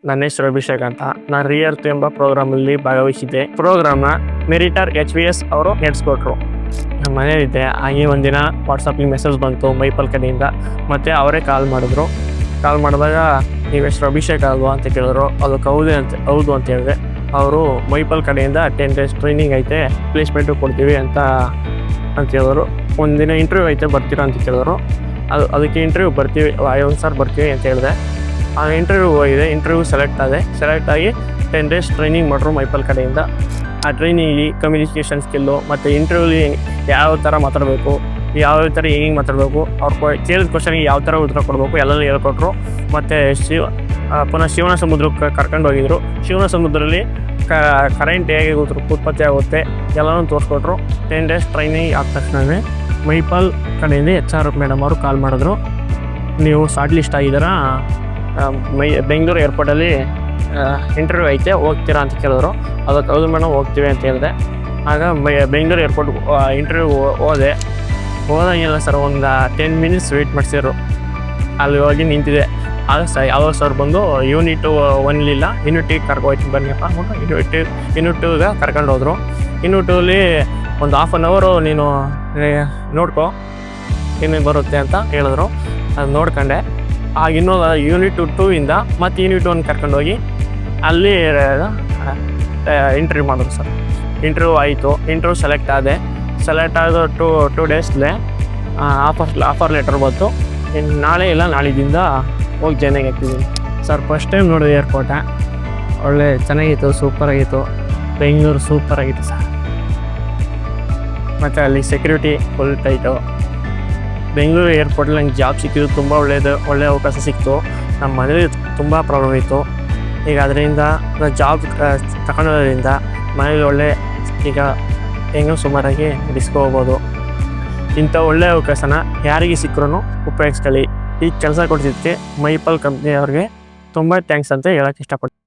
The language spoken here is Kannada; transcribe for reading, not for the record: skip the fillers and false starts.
ನನ್ನ ಹೆಸರು ಅಭಿಷೇಕ್ ಅಂತ. ನಾನು ರಿಯರ್ತ್ ಎಂಬ ಪ್ರೋಗ್ರಾಮಲ್ಲಿ ಭಾಗವಹಿಸಿದ್ದೆ. ಪ್ರೋಗ್ರಾಮ್ನ ಮೆರಿಟರ್ HVS ಅವರು ನಡೆಸ್ಕೊಟ್ರು. ನಮ್ಮ ಮನೆಯಲ್ಲಿದ್ದೆ. ಹಾಗೆ ಒಂದಿನ ವಾಟ್ಸಪ್ಗೆ ಮೆಸೇಜ್ ಬಂತು ಮೈಪಲ್ ಕಡೆಯಿಂದ. ಮತ್ತು ಅವರೇ ಕಾಲ್ ಮಾಡಿದ್ರು. ಕಾಲ್ ಮಾಡಿದಾಗ ನೀವು ಹೆಸರು ಅಭಿಷೇಕ್ ಅಲ್ವಾ ಅಂತ ಕೇಳಿದ್ರು. ಅದಕ್ಕೆ ಹೌದು ಅಂತ ಹೇಳಿದೆ. ಅವರು ಮೈಪಲ್ ಕಡೆಯಿಂದ 10 days ಟ್ರೈನಿಂಗ್ ಐತೆ, ಪ್ಲೇಸ್ಮೆಂಟು ಕೊಡ್ತೀವಿ ಅಂತ ಹೇಳಿದ್ರು. ಒಂದಿನ ಇಂಟರ್ವ್ಯೂ ಐತೆ, ಬರ್ತೀರಾ ಅಂತ ಕೇಳಿದ್ರು. ಅದಕ್ಕೆ ಇಂಟರ್ವ್ಯೂ ಬರ್ತೀವಿ, ಒಂದು ಸಾರಿ ಬರ್ತೀವಿ ಅಂತ ಹೇಳಿದೆ. ಆ ಇಂಟರ್ವ್ಯೂ ಹೋಗಿದೆ. ಇಂಟರ್ವ್ಯೂ ಸೆಲೆಕ್ಟ್ ಆಗಿ 10 days ಟ್ರೈನಿಂಗ್ ಮಾಡ್ರು ಮೈಪಲ್ ಕಡೆಯಿಂದ. ಆ ಟ್ರೈನಿಂಗಲ್ಲಿ ಕಮ್ಯುನಿಕೇಷನ್ ಸ್ಕಿಲ್ಲು ಮತ್ತು ಇಂಟರ್ವ್ಯೂಲಿ ಯಾವ ಥರ ಮಾತಾಡಬೇಕು, ಯಾವ ಥರ ಹೆಂಗೆ ಮಾತಾಡಬೇಕು, ಅವ್ರು ಕೇಳಿದ ಕ್ವಶನ್ಗೆ ಯಾವ ಥರ ಉತ್ತರ ಕೊಡಬೇಕು ಎಲ್ಲನೂ ಹೇಳ್ಕೊಟ್ರು. ಮತ್ತು ಪುನಃ ಶಿವನ ಸಮುದ್ರಕ್ಕೆ ಕರ್ಕೊಂಡು ಹೋಗಿದ್ರು. ಶಿವನ ಸಮುದ್ರದಲ್ಲಿ ಕರೆಂಟ್ ಹೇಗೆ ಉತ್ಪತ್ತಿ ಆಗುತ್ತೆ ಎಲ್ಲನೂ ತೋರಿಸ್ಕೊಟ್ರು. 10 days ಟ್ರೈನಿಂಗ್ ಆದ ತಕ್ಷಣವೇ ಮೈಪಲ್ ಕಡೆಯಿಂದ HR ಮೇಡಮ್ ಅವರು ಕಾಲ್ ಮಾಡಿದ್ರು. ನೀವು ಶಾರ್ಟ್ ಲಿಸ್ಟ್ ಆಗಿದ್ದೀರಾ, ಬೆಂಗಳೂರು ಏರ್ಪೋರ್ಟಲ್ಲಿ ಇಂಟರ್ವ್ಯೂ ಐತೆ, ಹೋಗ್ತೀರಾ ಅಂತ ಕೇಳಿದ್ರು. ಅದಕ್ಕೆ ಹೌದು ಮೇಡಮ್ ಹೋಗ್ತೀವಿ ಅಂತ ಹೇಳಿದೆ. ಆಗ ಬೆಂಗಳೂರು ಏರ್ಪೋರ್ಟ್ ಇಂಟರ್ವ್ಯೂ ಹೋದಾಗೆಲ್ಲ ಸರ್ ಒಂದು 10 minutes ವೆಯ್ಟ್ ಮಾಡಿಸಿದ್ರು. ಅಲ್ಲಿ ಹೋಗಿ ನಿಂತಿದೆ. ಆಗ ಯಾವಾಗ ಸರ್ ಬಂದು ಯೂನಿಟ್ 1 ಇಲ್ಲ, ಯೂನಿಟ್ 2 ಕರ್ಕೊಯ್ತೀನಿ ಬನ್ನಿಯಪ್ಪ ಅಂದ್ಬಿಟ್ಟು ಯೂನಿಟ್ 2ಗೆ ಕರ್ಕೊಂಡು ಹೋದರು. ಯೂನಿಟ್ 2ಅಲ್ಲಿ ಒಂದು ½ an hour ನೀನು ನೋಡ್ಕೊ ಏನೇನು ಬರುತ್ತೆ ಅಂತ ಹೇಳಿದ್ರು. ಅದು ನೋಡ್ಕೊಂಡೆ. ಆಗ ಇನ್ನೊಂದು ಯೂನಿಟ್ 2ಇಂದ ಮತ್ತು ಯೂನಿಟ್ 1 ಕರ್ಕೊಂಡೋಗಿ ಅಲ್ಲಿ ಇಂಟರ್ವ್ಯೂ ಮಾಡಿದ್ರು ಸರ್. ಇಂಟರ್ವ್ಯೂ ಆಯಿತು. ಇಂಟರ್ವ್ಯೂ ಸೆಲೆಕ್ಟ್ ಆದ 2 daysಲೇ ಆಫರ್ ಲೆಟರ್ ಬಂತು. ಇನ್ನು ನಾಳೆ ಇಲ್ಲ ನಾಳಿದ್ದಿಂದ ಹೋಗಿ ಜಾಯ್ನಿಂಗ್ ಆಗ್ತಿದ್ದೀನಿ ಸರ್. ಫಸ್ಟ್ ಟೈಮ್ ನೋಡಿದೆ ಏರ್ಪೋರ್ಟ. ಒಳ್ಳೆ ಚೆನ್ನಾಗಿತ್ತು, ಸೂಪರಾಗಿತ್ತು. ಬೆಂಗಳೂರು ಸೂಪರಾಗಿತ್ತು ಸರ್. ಮತ್ತು ಅಲ್ಲಿ ಸೆಕ್ಯೂರಿಟಿ ಫುಲ್ ಟೈಟು. ಬೆಂಗಳೂರು ಏರ್ಪೋರ್ಟಲ್ಲಿ ನಂಗೆ ಜಾಬ್ ಸಿಕ್ಕಿದ್ದು ತುಂಬ ಒಳ್ಳೆಯ ಅವಕಾಶ ಸಿಕ್ತು. ನಮ್ಮ ಮನೇಲಿ ತುಂಬ ಪ್ರಾಬ್ಲಮ್ ಇತ್ತು. ಈಗ ಅದರಿಂದ ಜಾಬ್ ತಗೊಂಡೋದ್ರಿಂದ ಮನೇಲಿ ಈಗ ಹೆಂಗೋ ಸುಮಾರಾಗಿ ನಡೆಸ್ಕೋಬೋದು. ಇಂಥ ಒಳ್ಳೆಯ ಅವಕಾಶನ ಯಾರಿಗೆ ಸಿಕ್ಕರೂ ಉಪಯೋಗಿಸ್ಕೊಳ್ಳಿ. ಈ ಕೆಲಸ ಕೊಡ್ತಿದ್ದಕ್ಕೆ ಮೈಪಲ್ ಕಂಪ್ನಿಯವ್ರಿಗೆ ತುಂಬ ಥ್ಯಾಂಕ್ಸ್ ಅಂತ ಹೇಳೋಕ್ಕೆ ಇಷ್ಟಪಡ್ತೀನಿ.